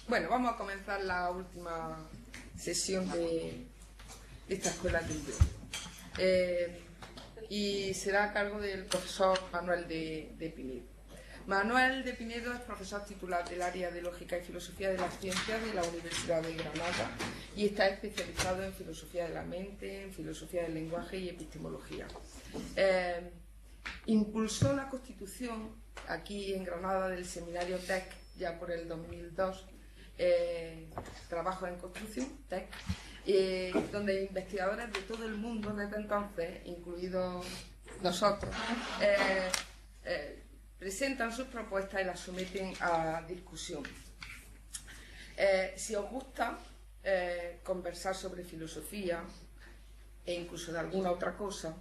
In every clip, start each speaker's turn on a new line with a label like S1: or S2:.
S1: Bueno, vamos a comenzar la última sesión de esta escuela de idioma. Y será a cargo del profesor Manuel de Pinedo. Manuel de Pinedo es profesor titular del área de Lógica y Filosofía de las Ciencias de la Universidad de Granada y está especializado en Filosofía de la Mente, en Filosofía del Lenguaje y Epistemología. Impulsó la constitución aquí en Granada del seminario TEC ya por el 2002, trabajo en construcción, TEC, donde investigadores de todo el mundo desde entonces, incluidos nosotros, presentan sus propuestas y las someten a discusión. Si os gusta conversar sobre filosofía e incluso de alguna otra cosa,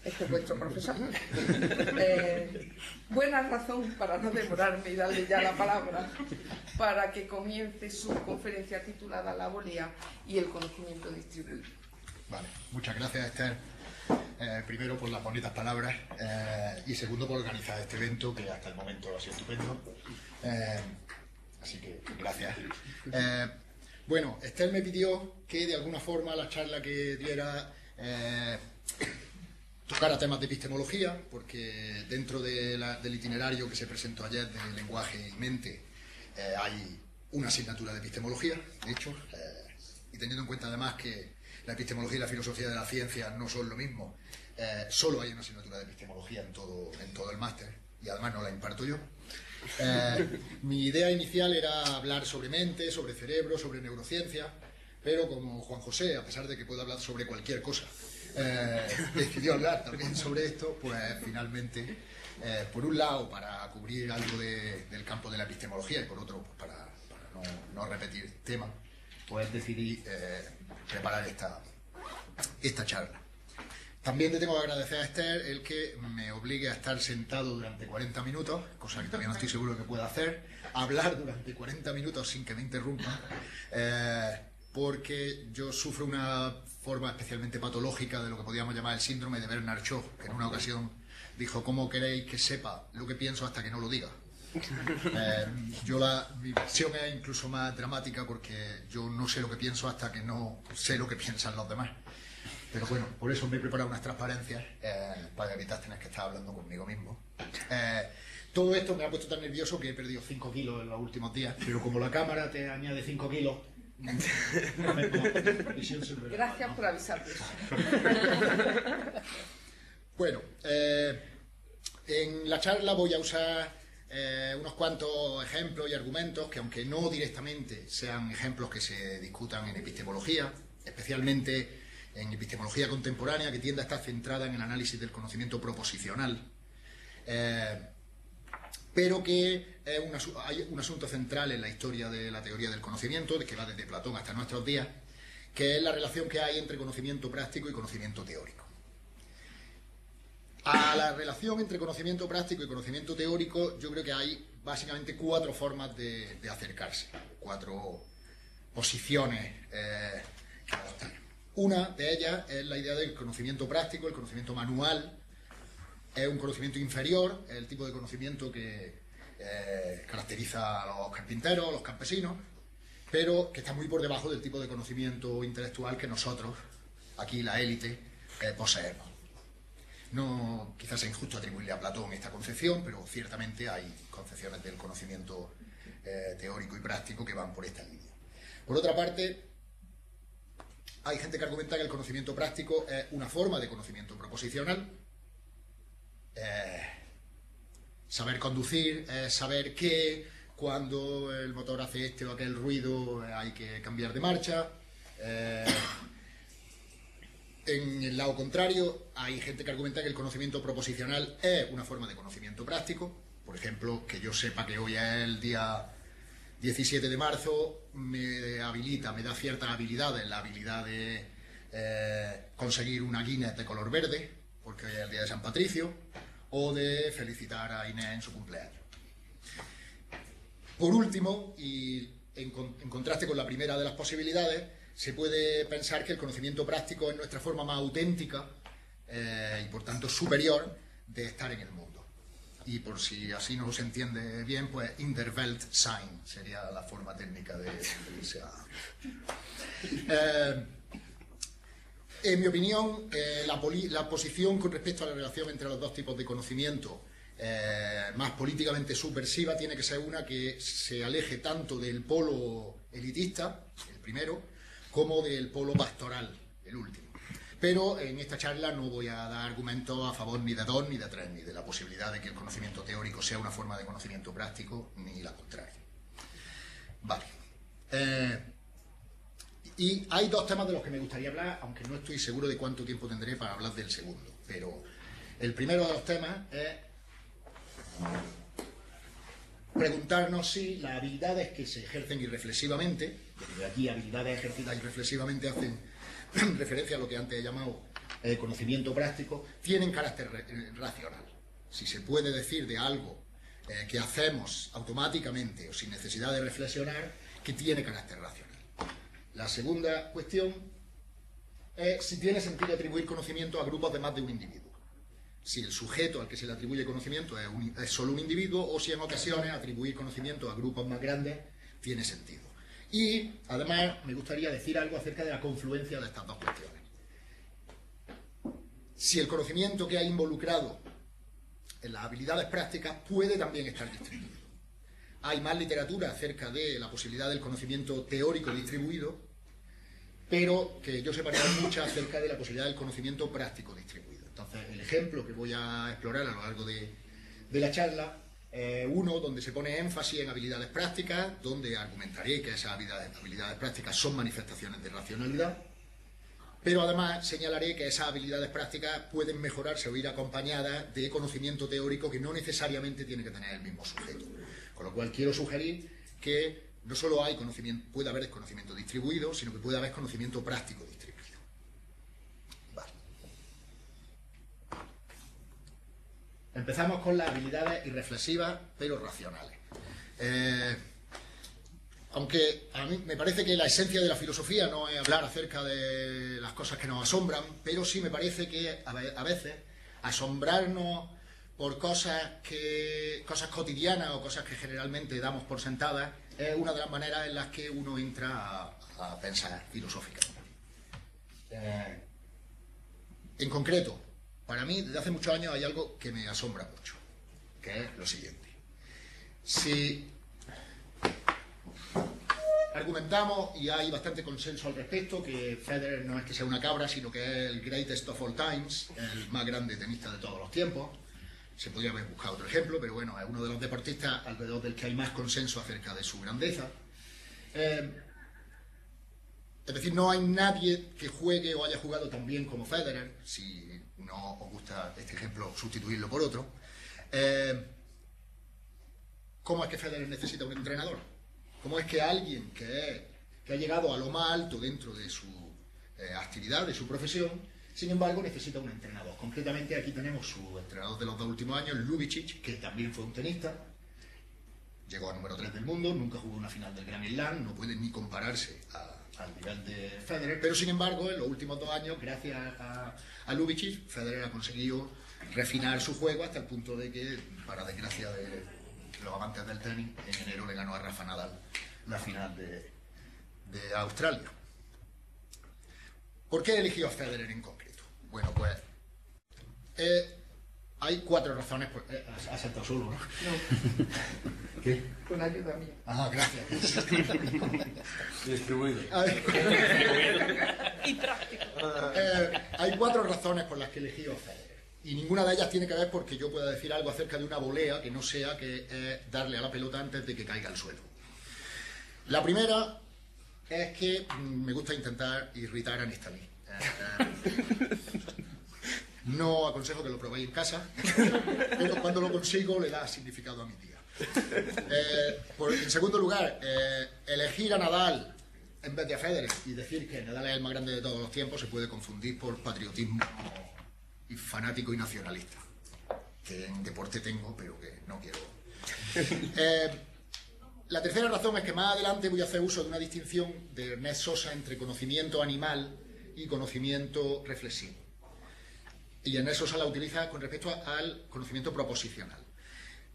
S1: este es vuestro profesor. Buena razón para no demorarme y darle ya la palabra para que comience su conferencia titulada La volea y el conocimiento distribuido.
S2: Vale, muchas gracias, Esther. Primero por las bonitas palabras y segundo por organizar este evento que hasta el momento ha sido estupendo. Así que gracias. Bueno, Esther me pidió que de alguna forma la charla que diera tocara temas de epistemología, porque dentro del itinerario que se presentó ayer de lenguaje y mente hay una asignatura de epistemología, de hecho, y teniendo en cuenta además que la epistemología y la filosofía de la ciencia no son lo mismo, solo hay una asignatura de epistemología en todo el máster, y además no la imparto yo. Mi idea inicial era hablar sobre mente, sobre cerebro, sobre neurociencia, pero como Juan José, a pesar de que puede hablar sobre cualquier cosa, decidió hablar también sobre esto, pues finalmente, por un lado para cubrir algo del campo de la epistemología y por otro pues, para no repetir temas, pues decidí preparar esta charla. También le tengo que agradecer a Esther el que me obligue a estar sentado durante 40 minutos, cosa que todavía no estoy seguro que pueda hacer, hablar durante 40 minutos sin que me interrumpan, porque yo sufro una forma especialmente patológica de lo que podríamos llamar el síndrome de Bernard Shaw, que en una ocasión dijo: ¿cómo queréis que sepa lo que pienso hasta que no lo diga? Mi versión es incluso más dramática porque yo no sé lo que pienso hasta que no sé lo que piensan los demás. Pero bueno, por eso me he preparado unas transparencias para evitar tener que estar hablando conmigo mismo. Todo esto me ha puesto tan nervioso que he perdido 5 kilos en los últimos días, pero como la cámara te añade 5 kilos...
S1: Gracias por avisarme.
S2: Bueno, en la charla voy a usar unos cuantos ejemplos y argumentos que, aunque no directamente sean ejemplos que se discutan en epistemología, especialmente en epistemología contemporánea, que tiende a estar centrada en el análisis del conocimiento proposicional, pero que hay un asunto central en la historia de la teoría del conocimiento, que va desde Platón hasta nuestros días, que es la relación que hay entre conocimiento práctico y conocimiento teórico. A la relación entre conocimiento práctico y conocimiento teórico, yo creo que hay básicamente 4 formas de acercarse, 4 posiciones que adoptar. Una de ellas es la idea del conocimiento práctico, el conocimiento manual. Es un conocimiento inferior, es el tipo de conocimiento que caracteriza a los carpinteros, a los campesinos, pero que está muy por debajo del tipo de conocimiento intelectual que nosotros, aquí la élite, poseemos. No, quizás es injusto atribuirle a Platón esta concepción, pero ciertamente hay concepciones del conocimiento teórico y práctico que van por esta línea. Por otra parte, hay gente que argumenta que el conocimiento práctico es una forma de conocimiento proposicional. Saber conducir es saber que cuando el motor hace este o aquel ruido hay que cambiar de marcha. En el lado contrario, hay gente que argumenta que el conocimiento proposicional es una forma de conocimiento práctico. Por ejemplo, que yo sepa que hoy es el día 17 de marzo, me da ciertas habilidades, la habilidad de conseguir una Guinness de color verde, porque hoy es el día de San Patricio, o de felicitar a Inés en su cumpleaños. Por último, y en contraste con la primera de las posibilidades, se puede pensar que el conocimiento práctico es nuestra forma más auténtica y por tanto superior de estar en el mundo. y por si así no se entiende bien, pues Interweltsein sería la forma técnica de referirse a... En mi opinión, la posición con respecto a la relación entre los dos tipos de conocimiento más políticamente subversiva tiene que ser una que se aleje tanto del polo elitista, el primero, como del polo pastoral, el último. Pero en esta charla no voy a dar argumentos a favor ni de dos ni de tres, ni de la posibilidad de que el conocimiento teórico sea una forma de conocimiento práctico, ni la contraria. Vale. Y hay dos temas de los que me gustaría hablar, aunque no estoy seguro de cuánto tiempo tendré para hablar del segundo. Pero el primero de los temas es preguntarnos si las habilidades que se ejercen irreflexivamente, de aquí habilidades ejercidas irreflexivamente hacen referencia a lo que antes he llamado conocimiento práctico, tienen carácter racional. Si se puede decir de algo que hacemos automáticamente o sin necesidad de reflexionar, que tiene carácter racional. La segunda cuestión es si tiene sentido atribuir conocimiento a grupos de más de un individuo. Si el sujeto al que se le atribuye conocimiento es solo un individuo, o si en ocasiones atribuir conocimiento a grupos más grandes tiene sentido. Y además me gustaría decir algo acerca de la confluencia de estas dos cuestiones. Si el conocimiento que ha involucrado en las habilidades prácticas puede también estar distribuido. Hay más literatura acerca de la posibilidad del conocimiento teórico distribuido, pero que yo separé mucho acerca de la posibilidad del conocimiento práctico distribuido. Entonces, el ejemplo que voy a explorar a lo largo de la charla, uno donde se pone énfasis en habilidades prácticas, donde argumentaré que esas habilidades prácticas son manifestaciones de racionalidad, pero además señalaré que esas habilidades prácticas pueden mejorarse o ir acompañadas de conocimiento teórico que no necesariamente tiene que tener el mismo sujeto. Con lo cual quiero sugerir que no solo puede haber conocimiento distribuido, sino que puede haber conocimiento práctico distribuido. Vale. Empezamos con las habilidades irreflexivas, pero racionales. Aunque a mí me parece que la esencia de la filosofía no es hablar acerca de las cosas que nos asombran, pero sí me parece que a veces asombrarnos por cosas cotidianas o cosas que generalmente damos por sentadas es una de las maneras en las que uno entra a pensar filosóficamente. En concreto, para mí, desde hace muchos años hay algo que me asombra mucho, que es lo siguiente. Si argumentamos, y hay bastante consenso al respecto, que Federer no es que sea una cabra, sino que es el greatest of all times, el más grande tenista de todos los tiempos. Se podría haber buscado otro ejemplo, pero bueno, es uno de los deportistas alrededor del que hay más consenso acerca de su grandeza. Es decir, no hay nadie que juegue o haya jugado tan bien como Federer, si no os gusta este ejemplo, sustituirlo por otro. ¿Cómo es que Federer necesita un entrenador? ¿Cómo es que alguien que ha llegado a lo más alto dentro de su actividad, de su profesión, sin embargo, necesita un entrenador? Concretamente, aquí tenemos su entrenador de los 2 últimos años, Ljubicic, que también fue un tenista. Llegó a número 3 del mundo, nunca jugó una final del Grand Slam, no puede ni compararse al nivel de Federer, pero sin embargo, en los últimos 2 años, gracias a Ljubicic, Federer ha conseguido refinar su juego hasta el punto de que, para desgracia de los amantes del tenis, en enero le ganó a Rafa Nadal la final de Australia. ¿Por qué he elegido a Federer en concreto? Bueno, pues hay 4 razones. Has saltado solo, ¿no?
S1: No.
S2: ¿Qué?
S1: Con ayuda mía.
S2: Ah, gracias.
S3: Distribuido.
S1: Y práctico.
S2: Hay 4 razones por las que he elegido a Federer. Y ninguna de ellas tiene que ver porque yo pueda decir algo acerca de una volea que no sea que darle a la pelota antes de que caiga al suelo. La primera es que me gusta intentar irritar a Néstor. No aconsejo que lo probéis en casa, pero cuando lo consigo le da significado a mi día. En segundo lugar, elegir a Nadal en vez de a Federer y decir que Nadal es el más grande de todos los tiempos se puede confundir por patriotismo y fanático y nacionalista, que en deporte tengo, pero que no quiero. La tercera razón es que más adelante voy a hacer uso de una distinción de Ernest Sosa entre conocimiento animal y conocimiento reflexivo. Y Ernest Sosa la utiliza con respecto al conocimiento proposicional.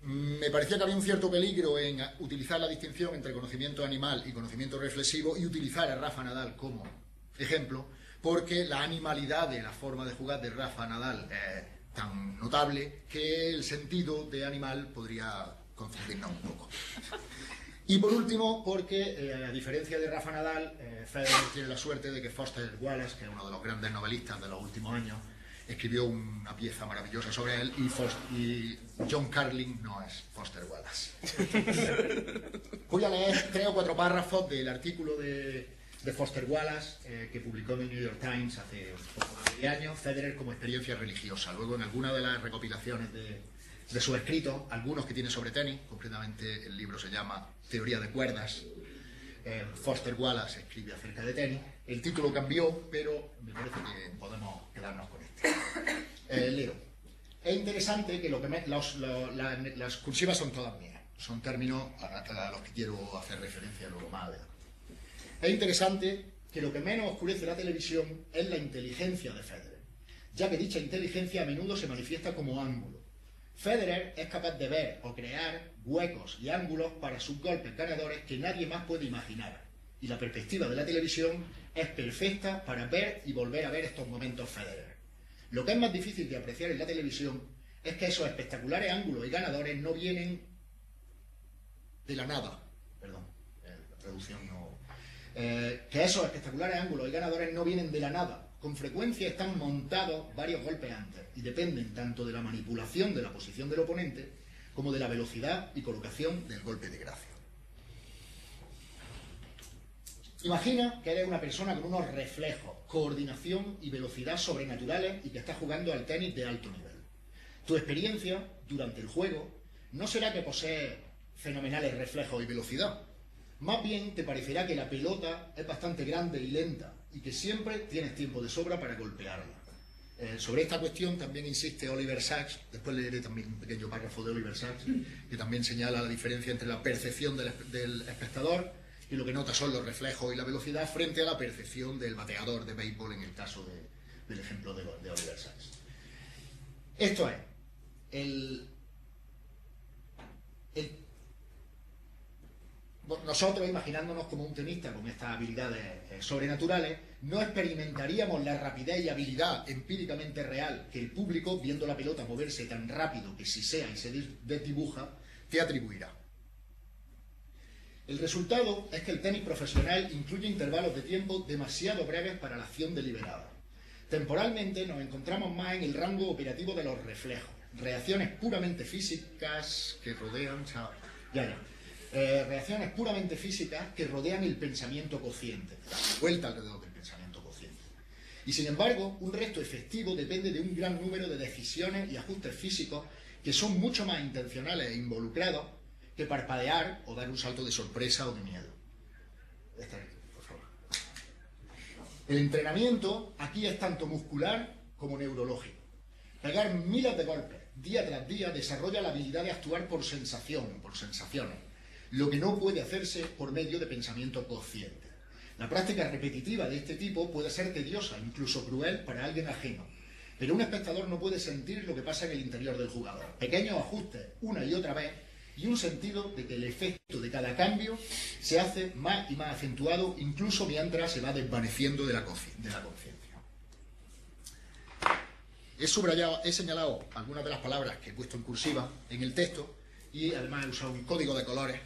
S2: Me parecía que había un cierto peligro en utilizar la distinción entre conocimiento animal y conocimiento reflexivo y utilizar a Rafa Nadal como ejemplo, porque la animalidad de la forma de jugar de Rafa Nadal es tan notable que el sentido de animal podría confundirnos un poco. Y por último, porque a diferencia de Rafa Nadal, Federer tiene la suerte de que Foster Wallace, que es uno de los grandes novelistas de los últimos años, escribió una pieza maravillosa sobre él, y John Carlin no es Foster Wallace. Voy a leer 3 o 4 párrafos del artículo de Foster Wallace que publicó en el New York Times hace un poco más de años, Federer como experiencia religiosa. Luego, en alguna de las recopilaciones de sus escritos, algunos que tiene sobre tenis, concretamente el libro se llama Teoría de cuerdas, Foster Wallace escribe acerca de tenis. El título cambió, pero me parece que podemos quedarnos con este. Leo. Es interesante que las cursivas son todas mías, son términos a los que quiero hacer referencia luego más adelante. Es interesante que lo que menos oscurece la televisión es la inteligencia de Federer, ya que dicha inteligencia a menudo se manifiesta como ángulo. Federer es capaz de ver o crear huecos y ángulos para sus golpes ganadores que nadie más puede imaginar, y la perspectiva de la televisión es perfecta para ver y volver a ver estos momentos Federer. Lo que es más difícil de apreciar en la televisión es que esos espectaculares ángulos y ganadores no vienen de la nada. Perdón, la traducción no... que esos espectaculares ángulos y ganadores no vienen de la nada. Con frecuencia están montados varios golpes antes y dependen tanto de la manipulación de la posición del oponente como de la velocidad y colocación del golpe de gracia. Imagina que eres una persona con unos reflejos, coordinación y velocidad sobrenaturales y que estás jugando al tenis de alto nivel. Tu experiencia durante el juego no será que posees fenomenales reflejos y velocidad. Más bien te parecerá que la pelota es bastante grande y lenta y que siempre tienes tiempo de sobra para golpearla. Sobre esta cuestión también insiste Oliver Sacks, después leeré también un pequeño párrafo de Oliver Sacks, que también señala la diferencia entre la percepción del espectador y lo que nota son los reflejos y la velocidad frente a la percepción del bateador de béisbol en el caso del ejemplo de Oliver Sacks. Esto es, nosotros, imaginándonos como un tenista con estas habilidades sobrenaturales, no experimentaríamos la rapidez y habilidad empíricamente real que el público, viendo la pelota moverse tan rápido que sisea y se desdibuja, te atribuirá. El resultado es que el tenis profesional incluye intervalos de tiempo demasiado breves para la acción deliberada. Temporalmente nos encontramos más en el rango operativo de los reflejos, reacciones puramente físicas que rodean... reacciones puramente físicas que rodean el pensamiento consciente, la vuelta alrededor del pensamiento consciente. Y sin embargo, un resto efectivo depende de un gran número de decisiones y ajustes físicos que son mucho más intencionales e involucrados que parpadear o dar un salto de sorpresa o de miedo. Por favor. El entrenamiento aquí es tanto muscular como neurológico. Pegar miles de golpes día tras día desarrolla la habilidad de actuar por sensación, por sensaciones, lo que no puede hacerse por medio de pensamiento consciente. La práctica repetitiva de este tipo puede ser tediosa, incluso cruel para alguien ajeno, pero un espectador no puede sentir lo que pasa en el interior del jugador. Pequeños ajustes una y otra vez y un sentido de que el efecto de cada cambio se hace más y más acentuado, incluso mientras se va desvaneciendo de la conciencia. He señalado algunas de las palabras que he puesto en cursiva en el texto y además he usado un código de colores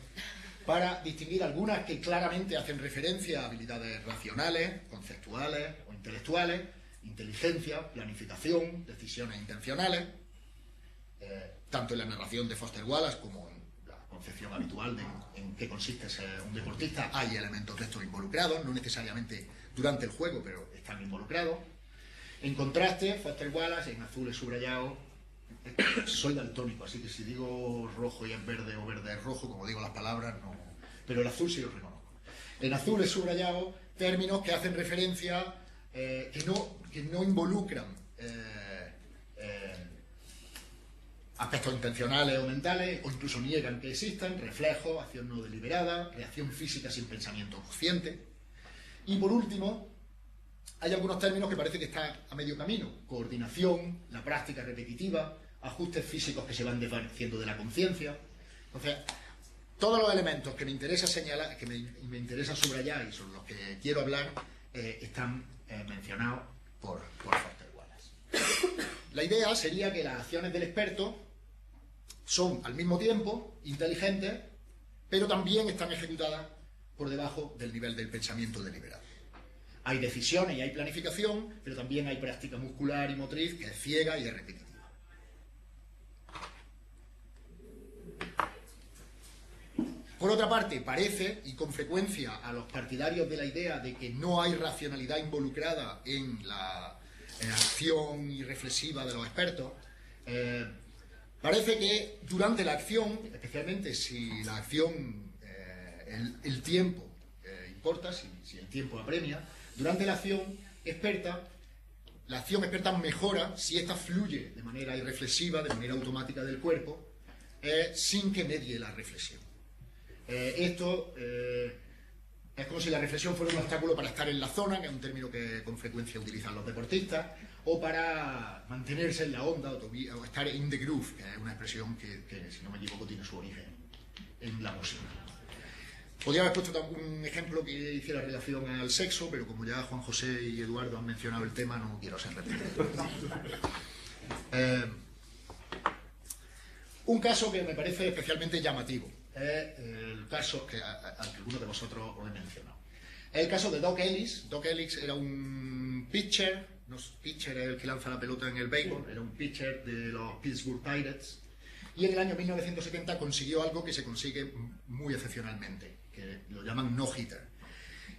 S2: para distinguir algunas que claramente hacen referencia a habilidades racionales, conceptuales o intelectuales, inteligencia, planificación, decisiones intencionales, tanto en la narración de Foster Wallace como en la concepción habitual de en qué consiste ser un deportista. Hay elementos de estos involucrados, no necesariamente durante el juego, pero están involucrados. En contraste, Foster Wallace, en azul es subrayado. Soy daltónico, así que si digo rojo y es verde o verde es rojo, como digo las palabras, no. Pero el azul sí lo reconozco. En azul es subrayado términos que hacen referencia, que no involucran aspectos intencionales o mentales, o incluso niegan que existan: reflejo, acción no deliberada, reacción física sin pensamiento consciente. Y por último, hay algunos términos que parece que están a medio camino: coordinación, la práctica repetitiva, ajustes físicos que se van desvaneciendo de la conciencia. Entonces, todos los elementos que me interesa señalar, que me interesa subrayar y sobre los que quiero hablar, están mencionados por Foster Wallace. La idea sería que las acciones del experto son al mismo tiempo inteligentes, pero también están ejecutadas por debajo del nivel del pensamiento deliberado. Hay decisiones y hay planificación, pero también hay práctica muscular y motriz que es ciega y es repetitiva. Por otra parte, parece, y con frecuencia a los partidarios de la idea de que no hay racionalidad involucrada en la acción irreflexiva de los expertos, parece que durante la acción, especialmente si la acción, el tiempo importa, si el tiempo apremia, durante la acción experta mejora si ésta fluye de manera irreflexiva, de manera automática del cuerpo, sin que medie la reflexión. Esto es como si la reflexión fuera un obstáculo para estar en la zona, que es un término que con frecuencia utilizan los deportistas, o para mantenerse en la onda o estar in the groove, que es una expresión que, si no me equivoco, tiene su origen en la música. Podría haber puesto un ejemplo que hiciera relación al sexo, pero como ya Juan José y Eduardo han mencionado el tema, no quiero ser repetido. Un caso que me parece especialmente llamativo es el caso que algunos de vosotros os he mencionado. Es el caso de Doc Ellis. Doc Ellis era un pitcher, no, pitcher es el que lanza la pelota en el béisbol, era un pitcher de los Pittsburgh Pirates, y en el año 1970 consiguió algo que se consigue muy excepcionalmente, que lo llaman no-hitter,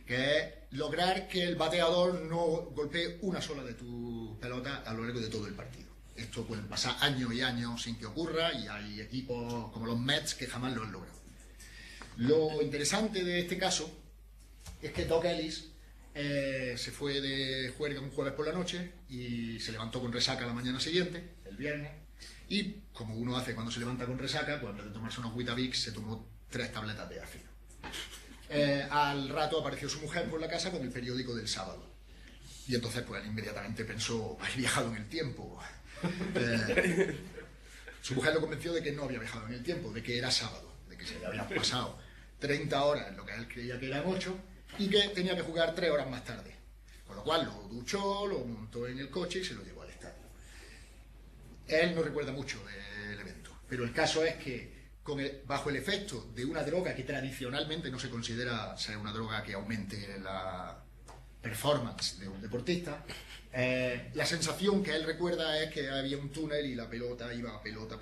S2: que es lograr que el bateador no golpee una sola de tus pelotas a lo largo de todo el partido. Esto pueden pasar años y años sin que ocurra, y hay equipos como los Mets que jamás lo han logrado. Lo interesante de este caso es que Doc Ellis se fue de juerga un jueves por la noche y se levantó con resaca la mañana siguiente, el viernes, y como uno hace cuando se levanta con resaca, pues en vez de tomarse unos Weetabix se tomó 3 tabletas de ácido. Al rato apareció su mujer por la casa con el periódico del sábado, y entonces pues él inmediatamente pensó: he viajado en el tiempo. Su mujer lo convenció de que no había viajado en el tiempo, de que era sábado, de que se le habían pasado 30 horas en lo que él creía que eran 8 y que tenía que jugar 3 horas más tarde. Con lo cual lo duchó, lo montó en el coche y se lo llevó al estadio. Él no recuerda mucho del evento, pero el caso es que bajo el efecto de una droga que tradicionalmente no se considera ser una droga que aumente la performance de un deportista, la sensación que él recuerda es que había un túnel y la pelota iba pelota,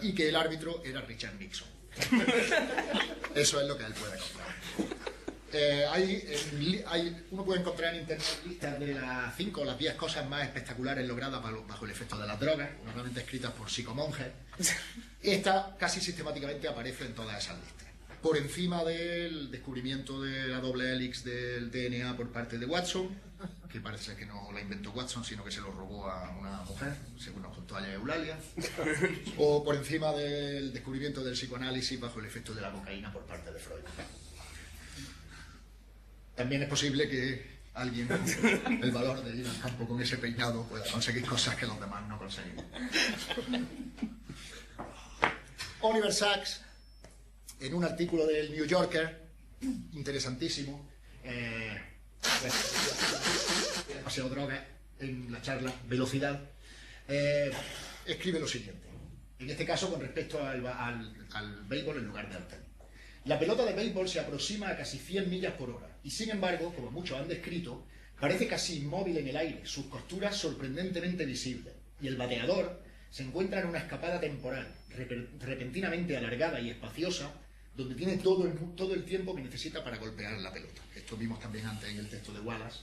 S2: y que el árbitro era Richard Nixon. Eso es lo que él puede encontrar. Uno puede encontrar en internet listas de las 5 o las 10 cosas más espectaculares logradas bajo el efecto de las drogas, normalmente escritas por psicomonjes. Esta casi sistemáticamente aparece en todas esas listas. Por encima del descubrimiento de la doble hélix del DNA por parte de Watson, que parece ser que no la inventó Watson, sino que se lo robó a una mujer, según nos contó allá Eulalia, o por encima del descubrimiento del psicoanálisis bajo el efecto de la cocaína por parte de Freud. También es posible que alguien con el valor de ir al campo con ese peinado pueda conseguir cosas que los demás no conseguimos. Oliver Sacks, en un artículo del New Yorker, interesantísimo, paseo droga, en la charla Velocidad, escribe lo siguiente, en este caso con respecto al béisbol en lugar de al tenis. La pelota de béisbol se aproxima a casi 100 millas por hora y, sin embargo, como muchos han descrito, parece casi inmóvil en el aire, sus costuras sorprendentemente visibles, y el bateador se encuentra en una escapada temporal, repentinamente alargada y espaciosa, donde tiene todo el tiempo que necesita para golpear la pelota. Esto vimos también antes en el texto de Wallace,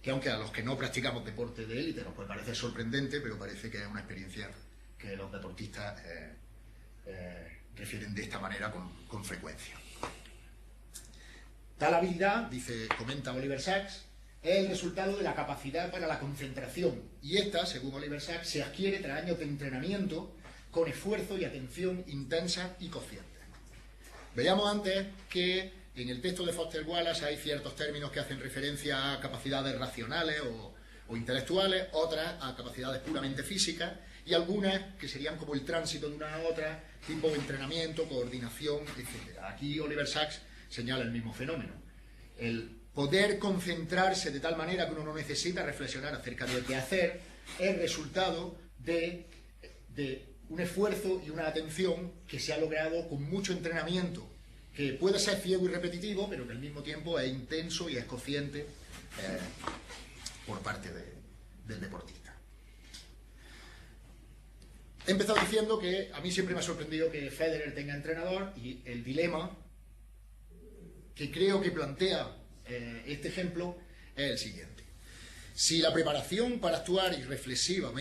S2: que aunque a los que no practicamos deporte de élite nos puede parecer sorprendente, pero parece que es una experiencia que los deportistas refieren de esta manera con frecuencia. Tal habilidad, comenta Oliver Sacks, es el resultado de la capacidad para la concentración, y esta, según Oliver Sacks, se adquiere tras años de entrenamiento con esfuerzo y atención intensa y consciente. Veíamos antes que en el texto de Foster Wallace hay ciertos términos que hacen referencia a capacidades racionales o intelectuales, otras a capacidades puramente físicas, y y algunas que serían como el tránsito de una a otra, tipo entrenamiento, coordinación, etc. Aquí Oliver Sacks señala el mismo fenómeno. El poder concentrarse de tal manera que uno no necesita reflexionar acerca de qué hacer es resultado de un esfuerzo y una atención que se ha logrado con mucho entrenamiento, que puede ser ciego y repetitivo, pero que al mismo tiempo es intenso y es consciente por parte del deportista. He empezado diciendo que a mí siempre me ha sorprendido que Federer tenga entrenador, y el dilema que creo que plantea este ejemplo es el siguiente. Si la preparación para actuar reflexiva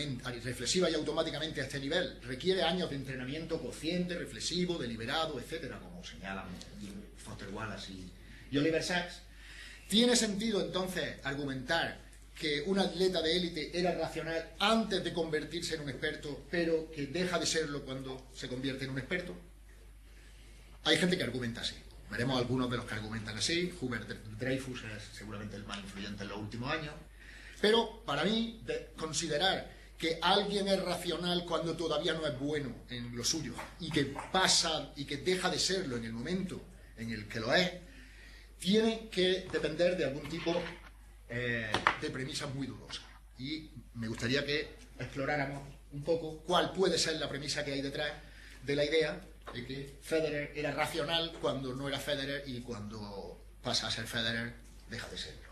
S2: y automáticamente a este nivel requiere años de entrenamiento consciente, reflexivo, deliberado, etcétera, como señalan Foster Wallace y Oliver Sacks, ¿tiene sentido entonces argumentar que un atleta de élite era racional antes de convertirse en un experto, pero que deja de serlo cuando se convierte en un experto? Hay gente que argumenta así. Veremos algunos de los que argumentan así. Hubert Dreyfus es seguramente el más influyente en los últimos años. Pero para mí, considerar que alguien es racional cuando todavía no es bueno en lo suyo y que pasa y que deja de serlo en el momento en el que lo es, tiene que depender de algún tipo de premisas muy dudosas. Y me gustaría que exploráramos un poco cuál puede ser la premisa que hay detrás de la idea de que Federer era racional cuando no era Federer y cuando pasa a ser Federer deja de serlo.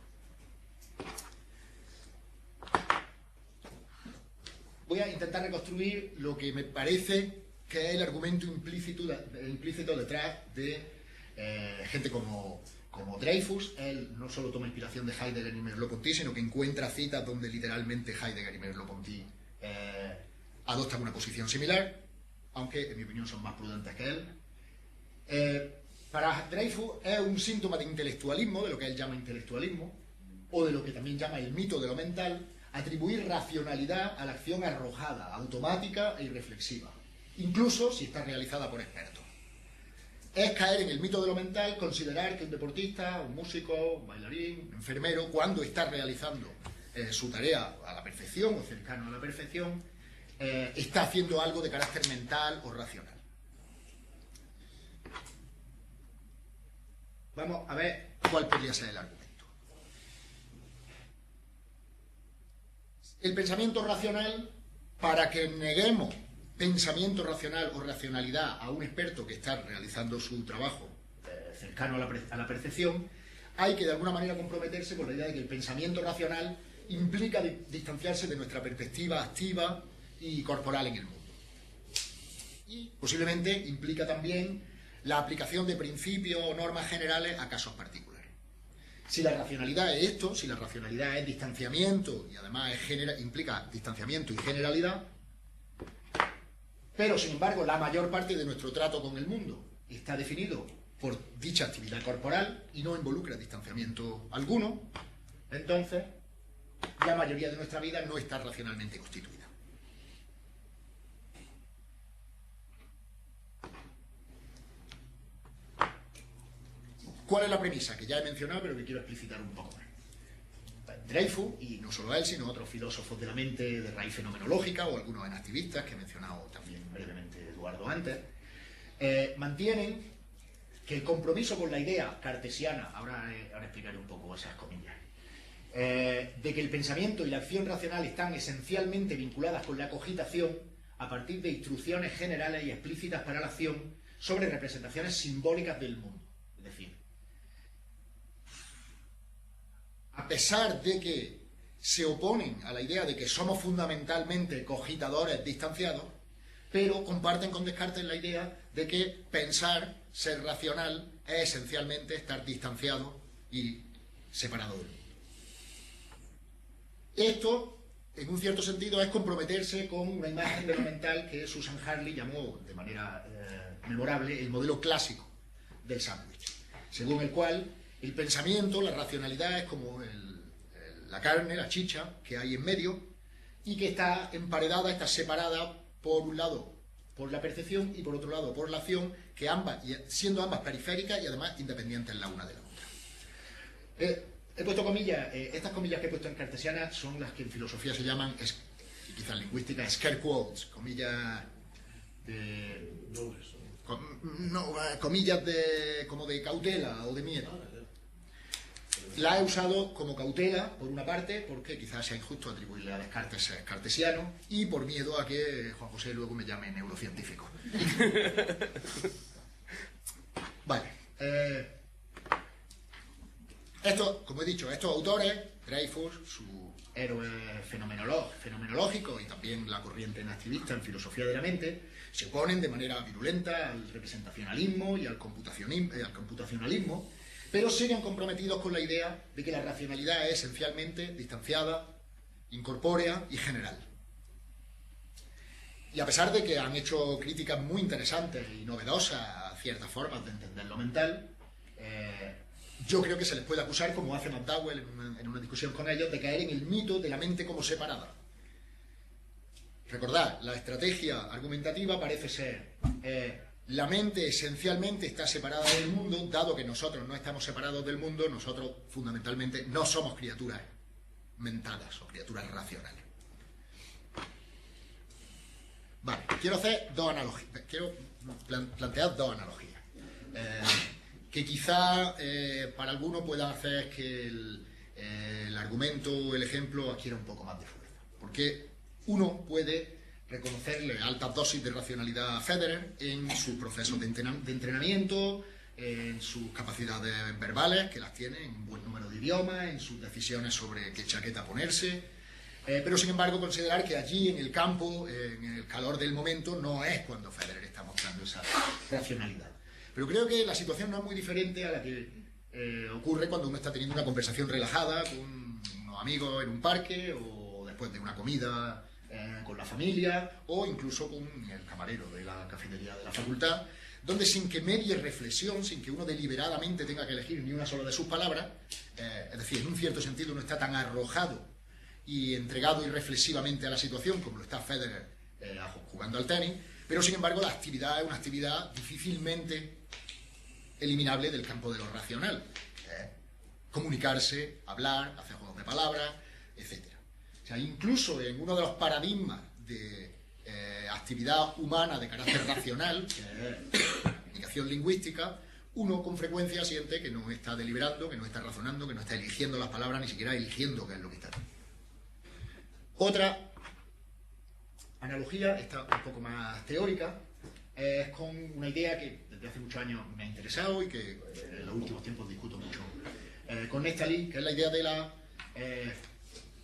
S2: Voy a intentar reconstruir lo que me parece que es el argumento implícito detrás de gente como Dreyfus. Él no solo toma inspiración de Heidegger y Merleau-Ponty, sino que encuentra citas donde literalmente Heidegger y Merleau-Ponty adoptan una posición similar, aunque en mi opinión son más prudentes que él. Para Dreyfus es un síntoma de intelectualismo, de lo que él llama intelectualismo, o de lo que también llama el mito de lo mental, atribuir racionalidad a la acción arrojada, automática e irreflexiva, incluso si está realizada por expertos. Es caer en el mito de lo mental considerar que un deportista, un músico, un bailarín, un enfermero, cuando está realizando su tarea a la perfección o cercano a la perfección, está haciendo algo de carácter mental o racional. Vamos a ver cuál podría ser el argumento. El pensamiento racional, para que neguemos pensamiento racional o racionalidad a un experto que está realizando su trabajo cercano a la percepción, hay que de alguna manera comprometerse con la idea de que el pensamiento racional implica distanciarse de nuestra perspectiva activa y corporal en el mundo. Y posiblemente implica también la aplicación de principios o normas generales a casos particulares. Si la racionalidad es esto, si la racionalidad es distanciamiento y además implica distanciamiento y generalidad, pero sin embargo la mayor parte de nuestro trato con el mundo está definido por dicha actividad corporal y no involucra distanciamiento alguno, entonces la mayoría de nuestra vida no está racionalmente constituida. ¿Cuál es la premisa? Que ya he mencionado, pero que quiero explicitar un poco más. Dreyfus, y no solo él, sino otros filósofos de la mente de raíz fenomenológica, o algunos enactivistas, que he mencionado también brevemente Eduardo antes, mantienen que el compromiso con la idea cartesiana, ahora explicaré un poco esas comillas, de que el pensamiento y la acción racional están esencialmente vinculadas con la cogitación a partir de instrucciones generales y explícitas para la acción sobre representaciones simbólicas del mundo. Es decir, a pesar de que se oponen a la idea de que somos fundamentalmente cogitadores distanciados, pero comparten con Descartes la idea de que pensar, ser racional, es esencialmente estar distanciado y separado del mundo. Esto, en un cierto sentido, es comprometerse con una imagen de lo mental que Susan Hartley llamó de manera memorable el modelo clásico del sándwich, según el cual el pensamiento, la racionalidad, es como la carne, la chicha que hay en medio y que está emparedada, está separada por un lado por la percepción y por otro lado por la acción, que siendo ambas periféricas y además independientes la una de la otra. He puesto comillas, estas comillas que he puesto en cartesiana son las que en filosofía se llaman y quizás lingüística, scare quotes, comillas de... comillas de, como de cautela o de miedo. La he usado como cautela, por una parte, porque quizás sea injusto atribuirle a Descartes ser cartesiano, y por miedo a que Juan José luego me llame neurocientífico. Vale. Como he dicho, estos autores, Dreyfus, su héroe fenomenológico y también la corriente nativista en filosofía de la mente, se oponen de manera virulenta al representacionalismo y al computacionalismo, pero siguen comprometidos con la idea de que la racionalidad es esencialmente distanciada, incorpórea y general. Y a pesar de que han hecho críticas muy interesantes y novedosas a ciertas formas de entender lo mental, yo creo que se les puede acusar, como hace McDowell en una discusión con ellos, de caer en el mito de la mente como separada. Recordad, la estrategia argumentativa parece ser la mente esencialmente está separada del mundo, dado que nosotros no estamos separados del mundo, nosotros fundamentalmente no somos criaturas mentales o criaturas racionales. Vale, quiero hacer dos analogías, quiero plantear dos analogías, que quizá para algunos puedan hacer que el argumento o el ejemplo adquiera un poco más de fuerza. Porque uno puede reconocerle altas dosis de racionalidad a Federer en sus procesos de entrenamiento, en sus capacidades verbales, que las tiene en un buen número de idiomas, en sus decisiones sobre qué chaqueta ponerse, pero sin embargo considerar que allí en el campo, en el calor del momento, no es cuando Federer está mostrando esa racionalidad. Pero creo que la situación no es muy diferente a la que ocurre cuando uno está teniendo una conversación relajada con unos amigos en un parque o después de una comida con la familia o incluso con el camarero de la cafetería de la facultad, donde sin que medie reflexión, sin que uno deliberadamente tenga que elegir ni una sola de sus palabras, es decir, en un cierto sentido uno está tan arrojado y entregado irreflexivamente a la situación como lo está Federer jugando al tenis, pero sin embargo la actividad es una actividad difícilmente eliminable del campo de lo racional. Comunicarse, hablar, hacer juegos de palabras, etc. O sea, incluso en uno de los paradigmas de actividad humana de carácter racional, que es la comunicación lingüística, uno con frecuencia siente que no está deliberando, que no está razonando, que no está eligiendo las palabras, ni siquiera eligiendo qué es lo que está haciendo. Otra analogía, esta un poco más teórica, es con una idea que desde hace muchos años me ha interesado y que en los últimos tiempos discuto mucho con Nestali, que es la idea de la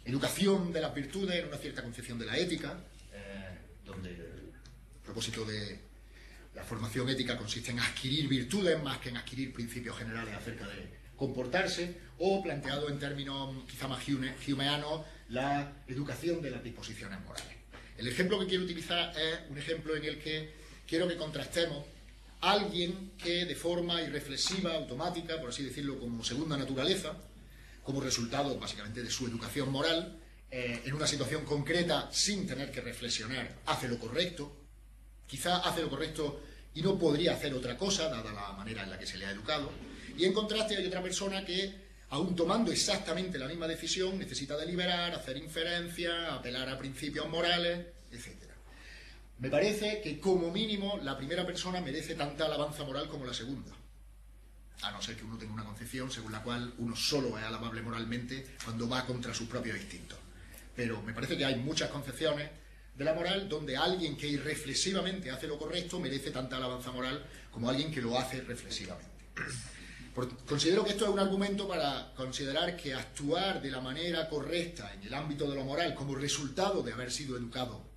S2: educación de las virtudes en una cierta concepción de la ética, donde el propósito de la formación ética consiste en adquirir virtudes más que en adquirir principios generales acerca de comportarse, o planteado en términos quizá más humeanos, la educación de las disposiciones morales. El ejemplo que quiero utilizar es un ejemplo en el que quiero que contrastemos a alguien que de forma irreflexiva, automática, por así decirlo, como segunda naturaleza, como resultado básicamente de su educación moral, en una situación concreta, sin tener que reflexionar, hace lo correcto, quizá hace lo correcto y no podría hacer otra cosa, dada la manera en la que se le ha educado, y en contraste hay otra persona que, aun tomando exactamente la misma decisión, necesita deliberar, hacer inferencias, apelar a principios morales, etc. Me parece que, como mínimo, la primera persona merece tanta alabanza moral como la segunda. A no ser que uno tenga una concepción según la cual uno solo es alabable moralmente cuando va contra sus propios instintos. Pero me parece que hay muchas concepciones de la moral donde alguien que irreflexivamente hace lo correcto merece tanta alabanza moral como alguien que lo hace reflexivamente. Considero que esto es un argumento para considerar que actuar de la manera correcta en el ámbito de lo moral como resultado de haber sido educado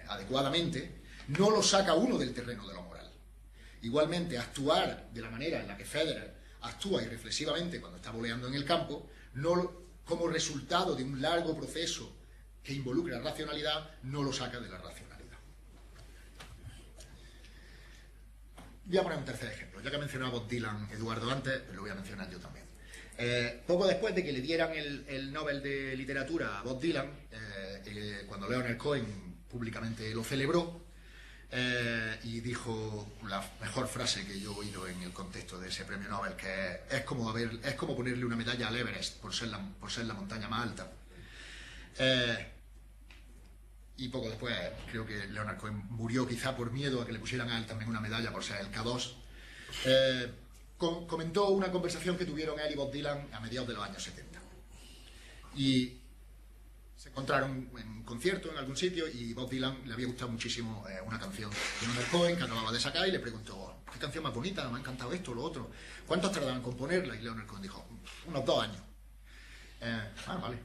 S2: adecuadamente no lo saca uno del terreno de lo moral. Igualmente, actuar de la manera en la que Federer actúa irreflexivamente cuando está voleando en el campo, no como resultado de un largo proceso que involucra racionalidad, no lo saca de la racionalidad. Voy a poner un tercer ejemplo. Ya que mencionaba Bob Dylan, Eduardo, antes, pues lo voy a mencionar yo también. Poco después de que le dieran el Nobel de Literatura a Bob Dylan, cuando Leonard Cohen públicamente lo celebró, y dijo la mejor frase que yo he oído en el contexto de ese premio Nobel, que es como ponerle una medalla al Everest por ser la montaña más alta. y poco después creo que Leonard Cohen murió quizá por miedo a que le pusieran a él también una medalla por ser el K2, comentó una conversación que tuvieron él y Bob Dylan a mediados de los años 70. Y se encontraron en un concierto en algún sitio y Bob Dylan le había gustado muchísimo una canción de Leonard Cohen que acababa de sacar y le preguntó: ¿qué canción más bonita? Me ha encantado esto, lo otro. ¿Cuántos tardaban en componerla? Y Leonard Cohen dijo: unos 2 años. Vale.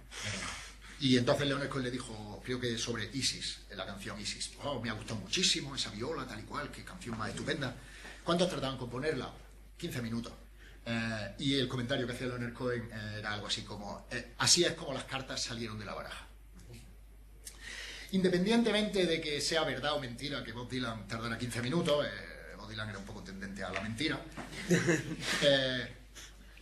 S2: Y entonces Leonard Cohen le dijo, creo que sobre Isis, en la canción Isis: oh, me ha gustado muchísimo esa viola, tal y cual, qué canción más estupenda. ¿Cuántos tardaban en componerla? 15 minutos. Y el comentario que hacía Leonard Cohen era algo así como: así es como las cartas salieron de la baraja. Independientemente de que sea verdad o mentira que Bob Dylan tardara 15 minutos, Bob Dylan era un poco tendente a la mentira,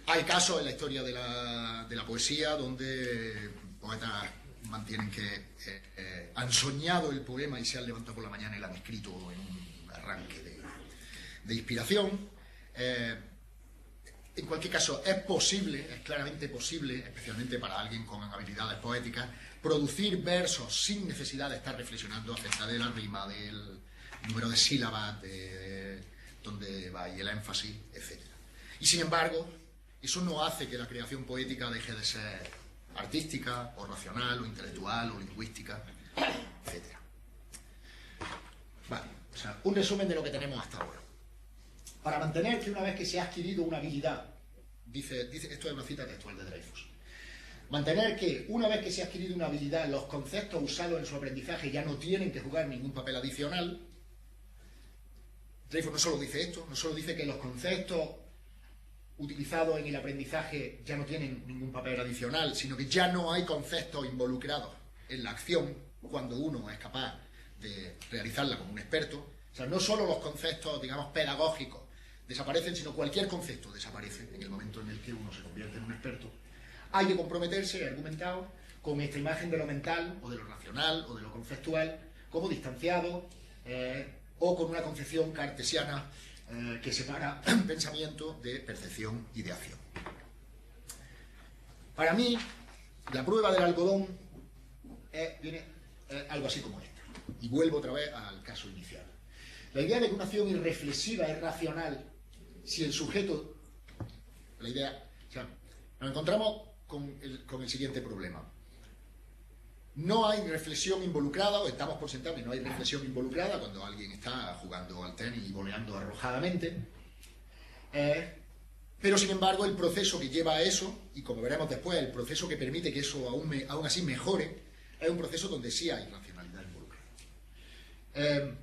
S2: hay casos en la historia de la poesía donde poetas mantienen que han soñado el poema y se han levantado por la mañana y lo han escrito en un arranque de inspiración. En cualquier caso, es posible, es claramente posible, especialmente para alguien con habilidades poéticas, producir versos sin necesidad de estar reflexionando acerca de la rima, del número de sílabas, de dónde va y el énfasis, etc. Y sin embargo, eso no hace que la creación poética deje de ser artística, o racional, o intelectual, o lingüística, etc. Vale, o sea, un resumen de lo que tenemos hasta ahora. Para mantener que una vez que se ha adquirido una habilidad, dice esto es una cita textual de Dreyfus, mantener que una vez que se ha adquirido una habilidad, los conceptos usados en su aprendizaje ya no tienen que jugar ningún papel adicional. Dreyfus no solo dice esto, no solo dice que los conceptos utilizados en el aprendizaje ya no tienen ningún papel adicional, sino que ya no hay conceptos involucrados en la acción cuando uno es capaz de realizarla como un experto. O sea, no solo los conceptos, digamos, pedagógicos desaparecen, sino cualquier concepto desaparece en el momento en el que uno se convierte en un experto. Hay que comprometerse, he argumentado, con esta imagen de lo mental, o de lo racional, o de lo conceptual, como distanciado, o con una concepción cartesiana que separa pensamiento de percepción y de acción. Para mí, la prueba del algodón viene algo así como esta. Y vuelvo otra vez al caso inicial. La idea de que una acción irreflexiva es racional, si el sujeto... La idea... O sea, nos encontramos con el siguiente problema. No hay reflexión involucrada, o estamos por sentado que no hay reflexión involucrada cuando alguien está jugando al tenis y voleando arrojadamente. Pero sin embargo el proceso que lleva a eso, y como veremos después, el proceso que permite que eso aún así mejore, es un proceso donde sí hay racionalidad involucrada.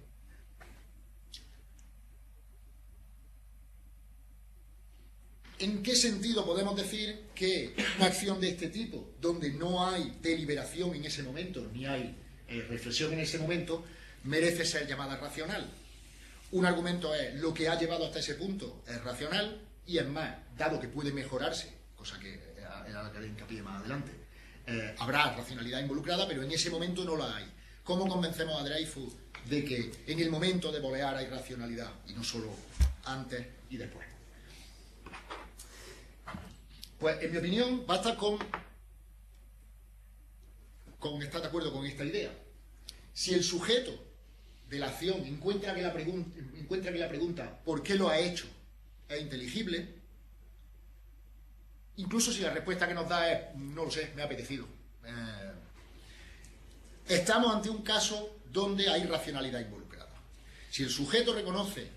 S2: ¿En qué sentido podemos decir que una acción de este tipo, donde no hay deliberación en ese momento, ni hay reflexión en ese momento, merece ser llamada racional? Un argumento es: lo que ha llevado hasta ese punto es racional, y es más, dado que puede mejorarse, cosa que era la que haré hincapié más adelante, habrá racionalidad involucrada, pero en ese momento no la hay. ¿Cómo convencemos a Dreyfus de que en el momento de volear hay racionalidad, y no solo antes y después? Pues, en mi opinión, basta con estar de acuerdo con esta idea. Si el sujeto de la acción encuentra que la pregunta ¿por qué lo ha hecho? Es inteligible, incluso si la respuesta que nos da es no lo sé, me ha apetecido, estamos ante un caso donde hay racionalidad involucrada. Si el sujeto reconoce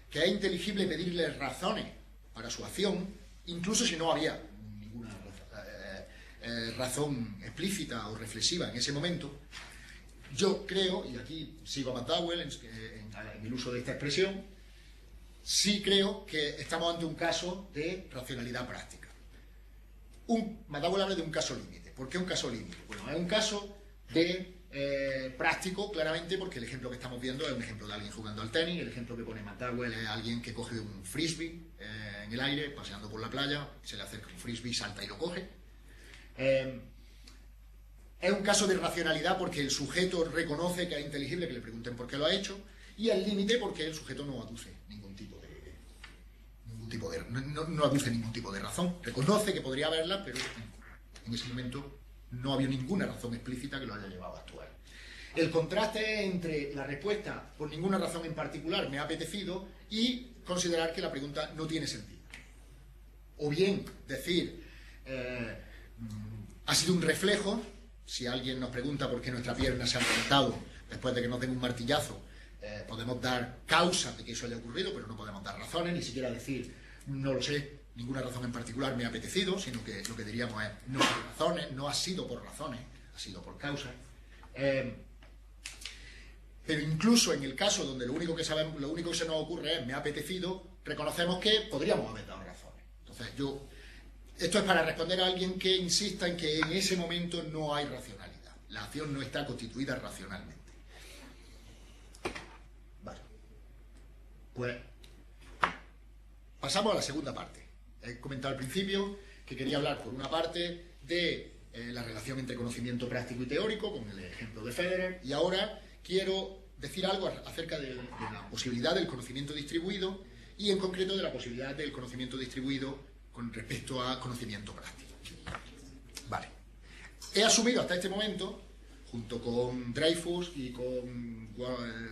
S2: que es inteligible pedirle razones para su acción, incluso si no había ninguna razón explícita o reflexiva en ese momento, yo creo, y aquí sigo a McDowell en el uso de esta expresión, sí creo que estamos ante un caso de racionalidad práctica. McDowell habla de un caso límite. ¿Por qué un caso límite? Bueno, es un caso de práctico, claramente, porque el ejemplo que estamos viendo es un ejemplo de alguien jugando al tenis. El ejemplo que pone McDowell es alguien que coge un frisbee en el aire, paseando por la playa, se le acerca un frisbee, salta y lo coge. Es un caso de racionalidad porque el sujeto reconoce que es inteligible que le pregunten por qué lo ha hecho, y el límite porque el sujeto no aduce ningún tipo de razón. Reconoce que podría haberla, pero en ese momento no había ninguna razón explícita que lo haya llevado a actuar. El contraste es entre la respuesta por ninguna razón en particular me ha apetecido y considerar que la pregunta no tiene sentido. O bien decir, ha sido un reflejo. Si alguien nos pregunta por qué nuestra pierna se ha reventado después de que nos den un martillazo, podemos dar causas de que eso haya ocurrido, pero no podemos dar razones, ni siquiera decir, no lo sé, ninguna razón en particular me ha apetecido, sino que lo que diríamos es, no hay razones, no ha sido por razones, ha sido por causas. Pero incluso en el caso donde lo único que sabemos, lo único que se nos ocurre es me ha apetecido, reconocemos que podríamos haber dado razones. Entonces esto es para responder a alguien que insista en que en ese momento no hay racionalidad. La acción no está constituida racionalmente. Vale. Pues pasamos a la segunda parte. He comentado al principio que quería hablar por una parte de la relación entre conocimiento práctico y teórico, con el ejemplo de Federer, y ahora quiero decir algo acerca de la posibilidad del conocimiento distribuido y en concreto de la posibilidad del conocimiento distribuido con respecto a conocimiento práctico. Vale. He asumido hasta este momento, junto con Dreyfus y con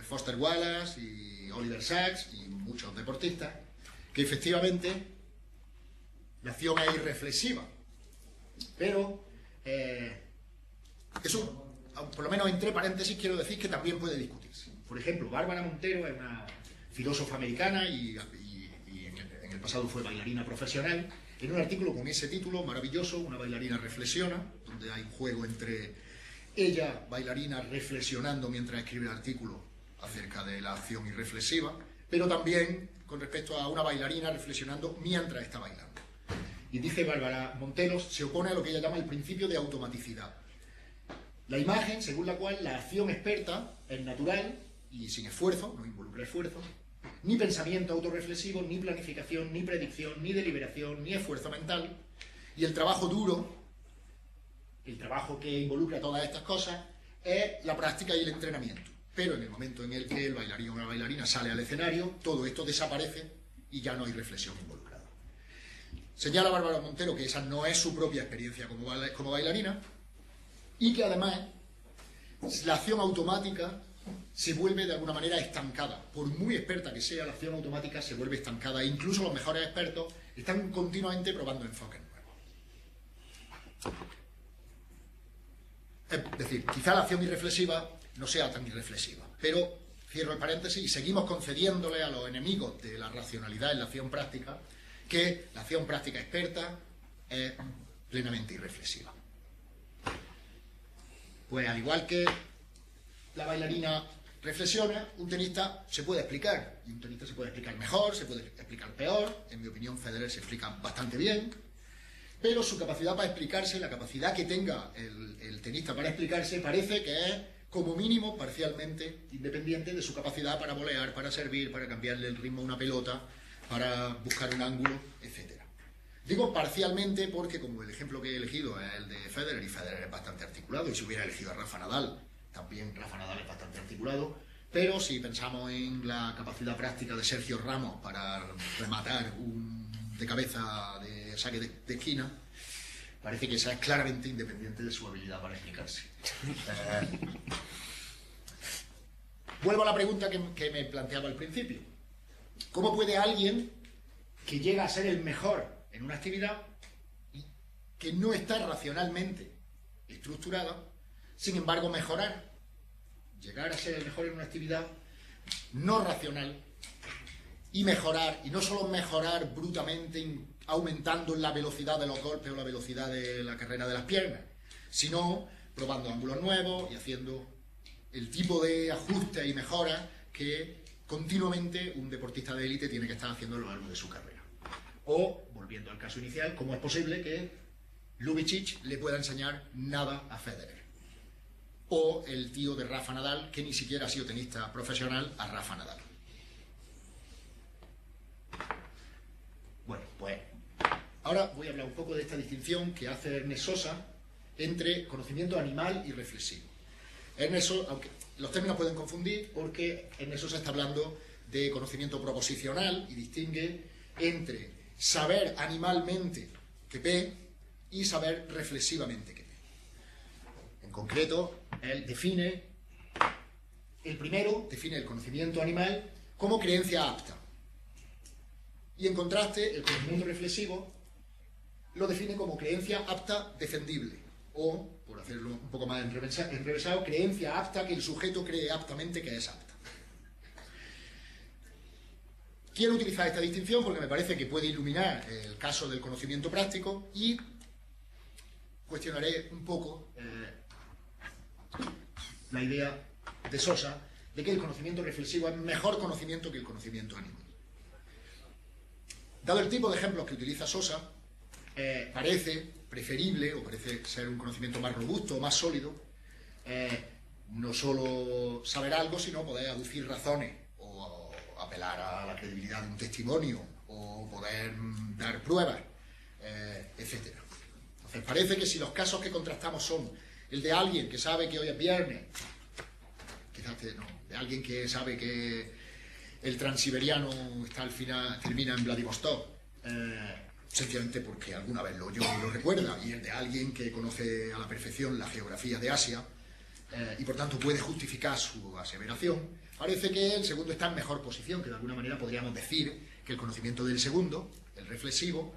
S2: Foster Wallace y Oliver Sacks y muchos deportistas, que efectivamente la acción es irreflexiva. Pero eso, por lo menos entre paréntesis, quiero decir que también puede discutirse. Por ejemplo, Bárbara Montero es una filósofa americana y en el pasado fue bailarina profesional. En un artículo con ese título maravilloso, Una bailarina reflexiona, donde hay un juego entre ella, bailarina, reflexionando mientras escribe el artículo acerca de la acción irreflexiva, pero también con respecto a una bailarina reflexionando mientras está bailando. Y dice Bárbara Montero, se opone a lo que ella llama el principio de automaticidad. La imagen según la cual la acción experta es natural y sin esfuerzo, no involucra esfuerzo, ni pensamiento autorreflexivo, ni planificación, ni predicción, ni deliberación, ni esfuerzo mental, y el trabajo duro, el trabajo que involucra todas estas cosas, es la práctica y el entrenamiento. Pero en el momento en el que el bailarín o la bailarina sale al escenario, todo esto desaparece y ya no hay reflexión involucrada. Señala Bárbara Montero que esa no es su propia experiencia como bailarina y que además la acción automática se vuelve de alguna manera estancada. Por muy experta que sea, la acción automática se vuelve estancada e incluso los mejores expertos están continuamente probando enfoques nuevos. Es decir, quizá la acción irreflexiva no sea tan irreflexiva, pero cierro el paréntesis y seguimos concediéndole a los enemigos de la racionalidad en la acción práctica que la acción práctica experta es plenamente irreflexiva. Pues al igual que la bailarina reflexiona, un tenista se puede explicar, y un tenista se puede explicar mejor, se puede explicar peor. En mi opinión, Federer se explica bastante bien, pero su capacidad para explicarse, la capacidad que tenga el tenista para explicarse, parece que es como mínimo parcialmente independiente de su capacidad para volear, para servir, para cambiarle el ritmo a una pelota, para buscar un ángulo, etc. Digo parcialmente porque, como el ejemplo que he elegido es el de Federer, y Federer es bastante articulado, y si hubiera elegido a Rafa Nadal, también Rafa Nadal es bastante articulado, pero si pensamos en la capacidad práctica de Sergio Ramos para rematar de cabeza de saque de esquina, parece que esa es claramente independiente de su habilidad para explicarse. Vuelvo a la pregunta que me planteaba al principio. ¿Cómo puede alguien que llega a ser el mejor en una actividad que no está racionalmente estructurada, sin embargo mejorar? Llegar a ser el mejor en una actividad no racional y mejorar, y no solo mejorar brutamente aumentando la velocidad de los golpes o la velocidad de la carrera de las piernas, sino probando ángulos nuevos y haciendo el tipo de ajustes y mejoras que continuamente un deportista de élite tiene que estar haciendo a lo largo de su carrera. O, volviendo al caso inicial, ¿cómo es posible que Ljubicic le pueda enseñar nada a Federer? O el tío de Rafa Nadal, que ni siquiera ha sido tenista profesional, a Rafa Nadal. Bueno, pues ahora voy a hablar un poco de esta distinción que hace Ernest Sosa entre conocimiento animal y reflexivo. Ernest Sosa, aunque los términos pueden confundir, porque Ernest Sosa está hablando de conocimiento proposicional y distingue entre saber animalmente que P y saber reflexivamente que P. En concreto, él define El primero define el conocimiento animal como creencia apta. Y en contraste, el conocimiento reflexivo lo define como creencia apta defendible. O, por hacerlo un poco más enrevesado, creencia apta que el sujeto cree aptamente que es apta. Quiero utilizar esta distinción porque me parece que puede iluminar el caso del conocimiento práctico y cuestionaré un poco la idea de Sosa de que el conocimiento reflexivo es mejor conocimiento que el conocimiento animal. Dado el tipo de ejemplos que utiliza Sosa, parece preferible, o parece ser un conocimiento más robusto, más sólido, no solo saber algo, sino poder aducir razones, o apelar a la credibilidad de un testimonio, o poder dar pruebas, etc. Entonces parece que si los casos que contrastamos son el de alguien que sabe que hoy es viernes, quizás no, de alguien que sabe que el transiberiano está al final, termina en Vladivostok, sencillamente porque alguna vez lo oyó y lo recuerda, y el de alguien que conoce a la perfección la geografía de Asia y por tanto puede justificar su aseveración, parece que el segundo está en mejor posición, que de alguna manera podríamos decir que el conocimiento del segundo, el reflexivo,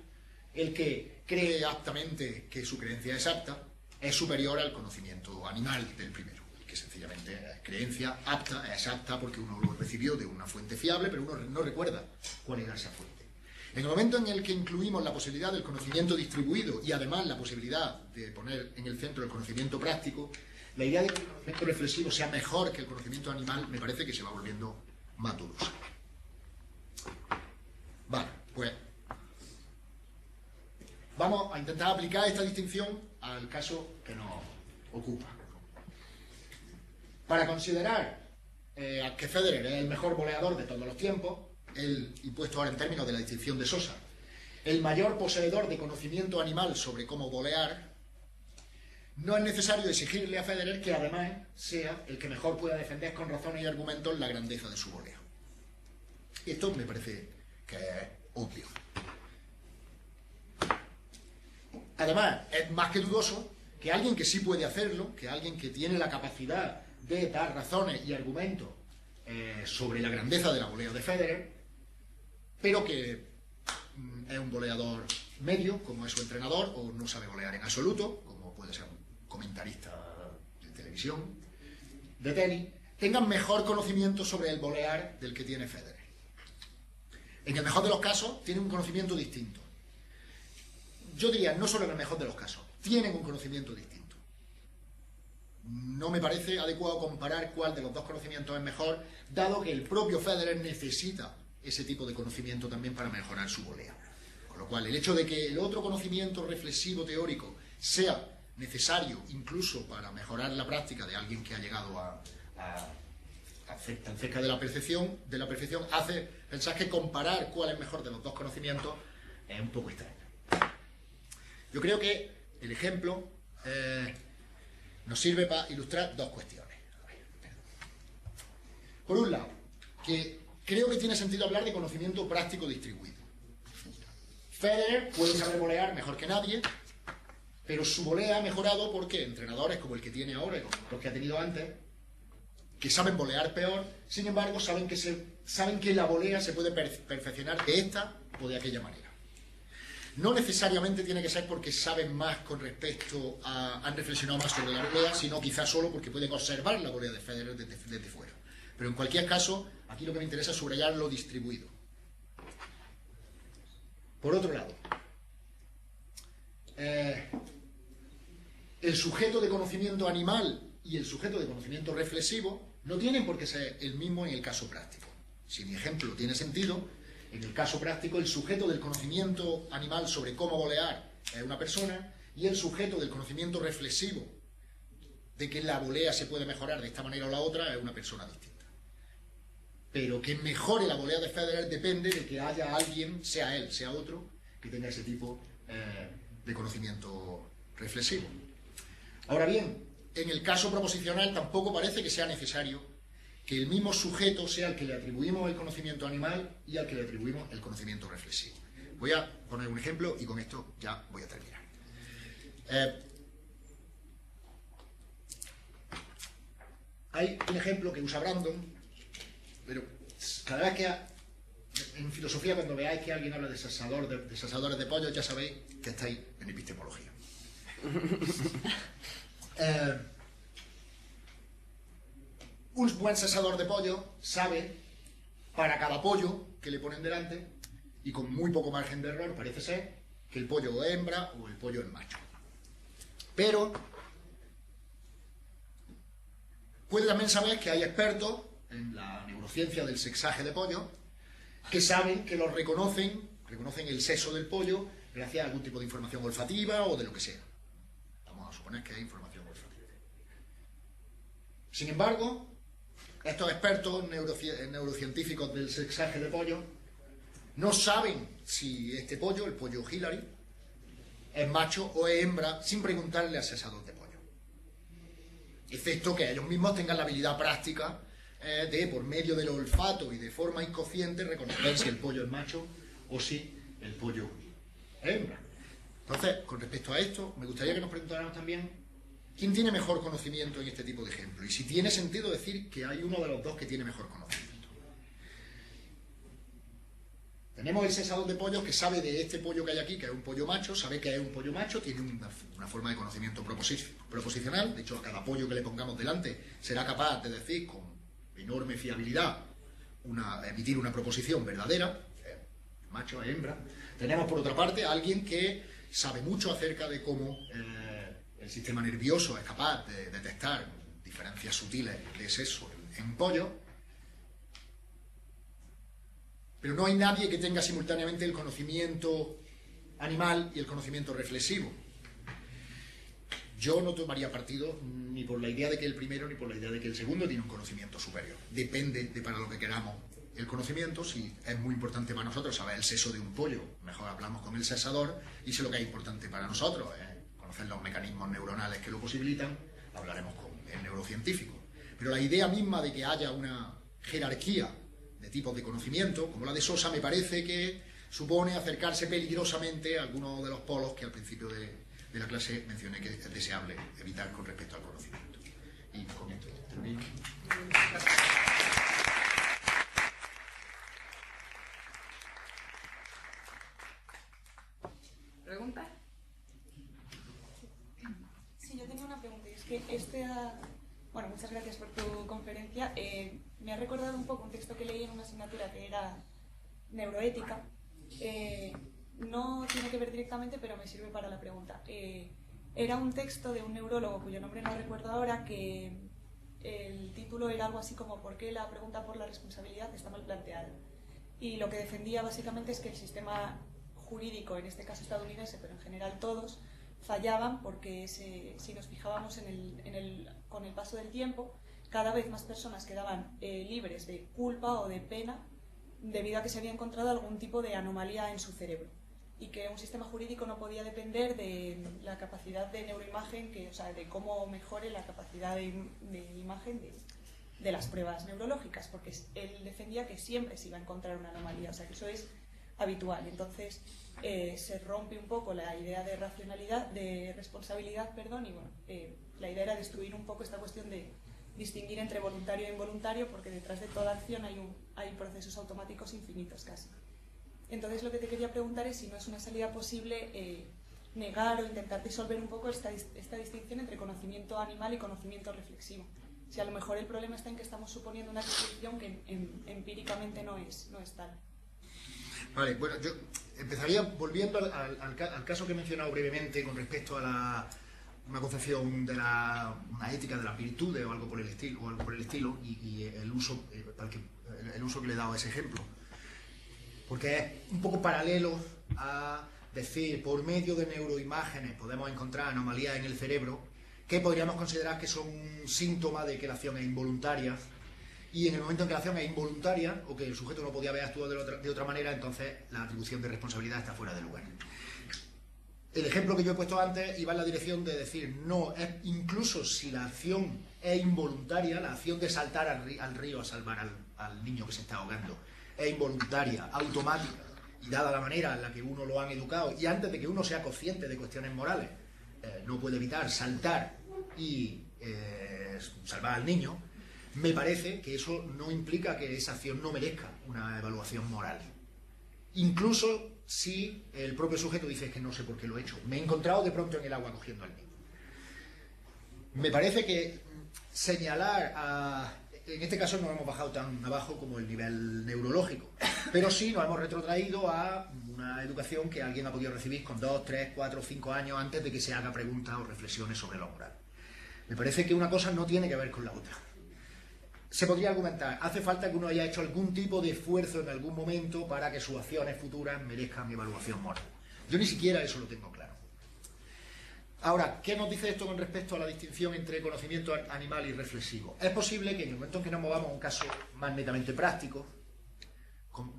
S2: el que cree aptamente que su creencia es apta, es superior al conocimiento animal del primero, que sencillamente es creencia apta, es apta porque uno lo recibió de una fuente fiable, pero uno no recuerda cuál era esa fuente. En el momento en el que incluimos la posibilidad del conocimiento distribuido y además la posibilidad de poner en el centro el conocimiento práctico, la idea de que el conocimiento reflexivo sea mejor que el conocimiento animal me parece que se va volviendo más dudosa. Vale, pues vamos a intentar aplicar esta distinción al caso que nos ocupa. Para considerar que Federer es el mejor voleador de todos los tiempos, y puesto ahora en términos de la distinción de Sosa, el mayor poseedor de conocimiento animal sobre cómo volear, no es necesario exigirle a Federer que además sea el que mejor pueda defender con razones y argumentos la grandeza de su voleo. Esto me parece que es obvio. Además, es más que dudoso que alguien que sí puede hacerlo, que alguien que tiene la capacidad de dar razones y argumentos sobre la grandeza de la volea de Federer, pero que es un voleador medio, como es su entrenador, o no sabe volear en absoluto, como puede ser un comentarista de televisión, de tenis, tengan mejor conocimiento sobre el volear del que tiene Federer. En el mejor de los casos, tienen un conocimiento distinto. Yo diría, no solo en el mejor de los casos, tienen un conocimiento distinto. No me parece adecuado comparar cuál de los dos conocimientos es mejor, dado que el propio Federer necesita ese tipo de conocimiento también para mejorar su volea. Con lo cual, el hecho de que el otro conocimiento reflexivo teórico sea necesario incluso para mejorar la práctica de alguien que ha llegado tan cerca de la perfección, hace pensar que comparar cuál es mejor de los dos conocimientos es un poco extraño. Yo creo que el ejemplo nos sirve para ilustrar dos cuestiones. Por un lado, que creo que tiene sentido hablar de conocimiento práctico distribuido. Federer puede saber volear mejor que nadie, pero su volea ha mejorado porque entrenadores como el que tiene ahora y como los que ha tenido antes, que saben volear peor, sin embargo saben que la volea se puede perfeccionar de esta o de aquella manera. No necesariamente tiene que ser porque saben más con respecto a... han reflexionado más sobre la volea, sino quizás solo porque pueden observar la volea de Federer desde fuera. Pero en cualquier caso, aquí lo que me interesa es subrayar lo distribuido. Por otro lado, el sujeto de conocimiento animal y el sujeto de conocimiento reflexivo no tienen por qué ser el mismo en el caso práctico. Si mi ejemplo tiene sentido, en el caso práctico el sujeto del conocimiento animal sobre cómo volear es una persona y el sujeto del conocimiento reflexivo de que la volea se puede mejorar de esta manera o la otra es una persona distinta. Pero que mejore la volea de Federer depende de que haya alguien, sea él, sea otro, que tenga ese tipo de conocimiento reflexivo. Ahora bien, en el caso proposicional tampoco parece que sea necesario que el mismo sujeto sea el que le atribuimos el conocimiento animal y al que le atribuimos el conocimiento reflexivo. Voy a poner un ejemplo y con esto ya voy a terminar. hay un ejemplo que usa Brandon, pero cada vez que en filosofía cuando veáis que alguien habla de deshasadores de pollo, ya sabéis que estáis en epistemología. Un buen cesador de pollo sabe para cada pollo que le ponen delante, y con muy poco margen de error parece ser, que el pollo es hembra o el pollo es macho. Pero puede también saber que hay expertos en la neurociencia del sexaje de pollo que saben que los reconocen el sexo del pollo gracias a algún tipo de información olfativa o de lo que sea. Vamos a suponer que hay información olfativa. Sin embargo, estos expertos neurocientíficos del sexaje de pollo no saben si este pollo, el pollo Hillary, es macho o es hembra sin preguntarle al cesador de pollo. Excepto que ellos mismos tengan la habilidad práctica de, por medio del olfato y de forma inconsciente, reconocer si el pollo es macho o si el pollo es hembra. Entonces, con respecto a esto, me gustaría que nos preguntáramos también quién tiene mejor conocimiento en este tipo de ejemplos y si tiene sentido decir que hay uno de los dos que tiene mejor conocimiento. Tenemos el cesador de pollos que sabe de este pollo que hay aquí, que es un pollo macho, sabe que es un pollo macho, tiene una forma de conocimiento proposicional. De hecho, a cada pollo que le pongamos delante será capaz de decir con enorme fiabilidad, emitir una proposición verdadera, macho, hembra. Tenemos por otra parte a alguien que sabe mucho acerca de cómo el sistema nervioso es capaz de detectar diferencias sutiles de sexo en pollo. Pero no hay nadie que tenga simultáneamente el conocimiento animal y el conocimiento reflexivo. Yo no tomaría partido ni por la idea de que el primero ni por la idea de que el segundo tiene un conocimiento superior. Depende de para lo que queramos el conocimiento. Si es muy importante para nosotros saber el sexo de un pollo, mejor hablamos con el cesador, y si lo que es importante para nosotros es conocer los mecanismos neuronales que lo posibilitan, hablaremos con el neurocientífico. Pero la idea misma de que haya una jerarquía de tipos de conocimiento, como la de Sosa, me parece que supone acercarse peligrosamente a algunos de los polos que al principio de la clase mencioné que es deseable evitar con respecto al conocimiento. Y con esto termino.
S1: ¿Preguntas?
S4: Sí, yo tenía una pregunta, y es que bueno, muchas gracias por tu conferencia. Me ha recordado un poco un texto que leí en una asignatura que era neuroética. No tiene que ver directamente, pero me sirve para la pregunta. Era un texto de un neurólogo, cuyo nombre no recuerdo ahora, que el título era algo así como ¿por qué la pregunta por la responsabilidad está mal planteada? Y lo que defendía básicamente es que el sistema jurídico, en este caso estadounidense, pero en general todos, fallaban porque si nos fijábamos con el paso del tiempo, cada vez más personas quedaban libres de culpa o de pena debido a que se había encontrado algún tipo de anomalía en su cerebro, y que un sistema jurídico no podía depender de la capacidad de neuroimagen, o sea, de cómo mejore la capacidad de imagen de las pruebas neurológicas, porque él defendía que siempre se iba a encontrar una anomalía, o sea, que eso es habitual. Entonces se rompe un poco la idea de racionalidad, de responsabilidad, perdón, y bueno, la idea era destruir un poco esta cuestión de distinguir entre voluntario e involuntario, porque detrás de toda acción hay procesos automáticos infinitos casi. Entonces lo que te quería preguntar es si no es una salida posible negar o intentar disolver un poco esta distinción entre conocimiento animal y conocimiento reflexivo. Si a lo mejor el problema está en que estamos suponiendo una distinción que empíricamente no es tal.
S2: Vale, bueno, yo empezaría volviendo al caso que he mencionado brevemente con respecto a una concepción de una ética de las virtudes o algo por el estilo, y el uso que le he dado a ese ejemplo. Porque es un poco paralelo a decir, por medio de neuroimágenes podemos encontrar anomalías en el cerebro que podríamos considerar que son un síntoma de que la acción es involuntaria, y en el momento en que la acción es involuntaria o que el sujeto no podía haber actuado de otra manera, entonces la atribución de responsabilidad está fuera de lugar. El ejemplo que yo he puesto antes iba en la dirección de decir, no, incluso si la acción es involuntaria, la acción de saltar al río a salvar al niño que se está ahogando, es involuntaria, automática, y dada la manera en la que uno lo han educado, y antes de que uno sea consciente de cuestiones morales, no puede evitar saltar y salvar al niño. me parece que eso no implica que esa acción no merezca una evaluación moral. Incluso si el propio sujeto dice que no sé por qué lo he hecho. Me he encontrado de pronto en el agua cogiendo al niño. Me parece que señalar a... En este caso no hemos bajado tan abajo como el nivel neurológico, pero sí nos hemos retrotraído a una educación que alguien ha podido recibir con 2, 3, 4, 5 años antes de que se haga preguntas o reflexiones sobre lo moral. Me parece que una cosa no tiene que ver con la otra. Se podría argumentar, hace falta que uno haya hecho algún tipo de esfuerzo en algún momento para que sus acciones futuras merezcan evaluación moral. Yo ni siquiera eso lo tengo claro. Ahora, ¿qué nos dice esto con respecto a la distinción entre conocimiento animal y reflexivo? Es posible que en el momento en que nos movamos a un caso más netamente práctico,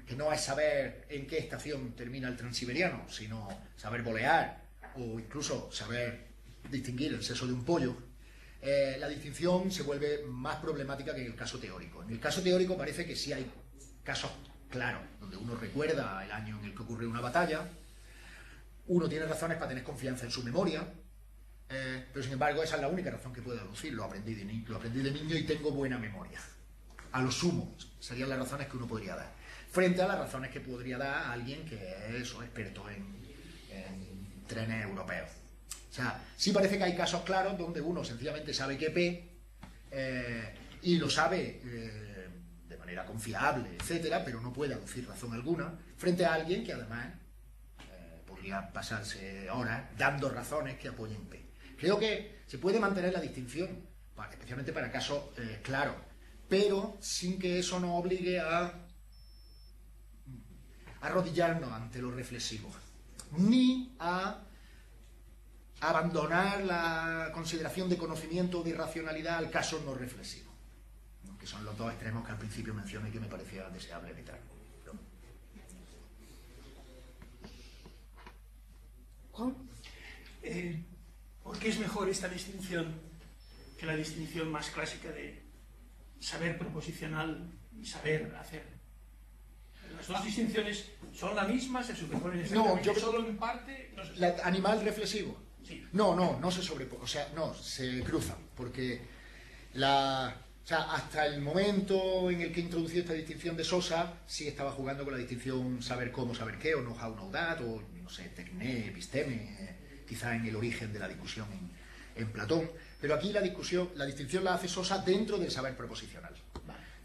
S2: que no es saber en qué estación termina el transiberiano, sino saber volear o incluso saber distinguir el sexo de un pollo, la distinción se vuelve más problemática que en el caso teórico. En el caso teórico parece que sí hay casos claros, donde uno recuerda el año en el que ocurrió una batalla, uno tiene razones para tener confianza en su memoria, pero sin embargo esa es la única razón que puedo aducir. Lo aprendí de niño y tengo buena memoria. A lo sumo serían las razones que uno podría dar, frente a las razones que podría dar a alguien que es experto en trenes europeos. O sea, sí parece que hay casos claros donde uno sencillamente sabe qué P y lo sabe de manera confiable, etcétera, pero no puede aducir razón alguna, frente a alguien que además podría pasarse horas dando razones que apoyen P. Creo que se puede mantener la distinción, especialmente para casos claros, pero sin que eso nos obligue a arrodillarnos ante lo reflexivo, ni a abandonar la consideración de conocimiento o de racionalidad al caso no reflexivo, que son los dos extremos que al principio mencioné y que me parecía deseable evitar.
S1: Juan.
S5: ¿Por qué es mejor esta distinción que la distinción más clásica de saber proposicional y saber hacer? Las dos distinciones son la misma, se superponen exactamente,
S2: yo
S5: solo en parte... No sé.
S2: ¿Animal reflexivo?
S5: Sí.
S2: No se sobreponen, o sea, no, se cruzan, porque hasta el momento en el que he introducido esta distinción de Sosa, sí estaba jugando con la distinción saber cómo, saber qué, o know-how, know-that, o no sé, tecné, episteme, quizá en el origen de la discusión en Platón, pero aquí la distinción la hace Sosa dentro del saber proposicional.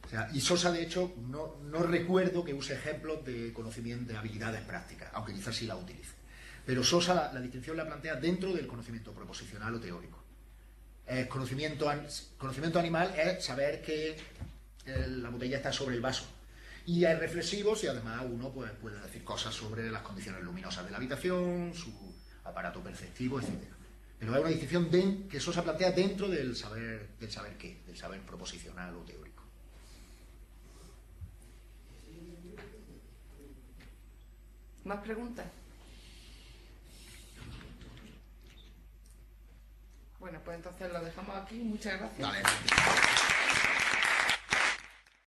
S2: O sea, y Sosa, de hecho, no recuerdo que use ejemplos de conocimiento, de habilidades prácticas, aunque quizás sí la utilice. Pero Sosa la distinción la plantea dentro del conocimiento proposicional o teórico. Conocimiento animal es saber que la botella está sobre el vaso. Y es reflexivo si además uno puede decir cosas sobre las condiciones luminosas de la habitación, su aparato perceptivo, etc. Pero es una distinción que Sosa plantea dentro del saber qué, del saber proposicional o teórico.
S1: ¿Más preguntas? Bueno, pues entonces lo dejamos aquí. Muchas gracias.
S2: Vale.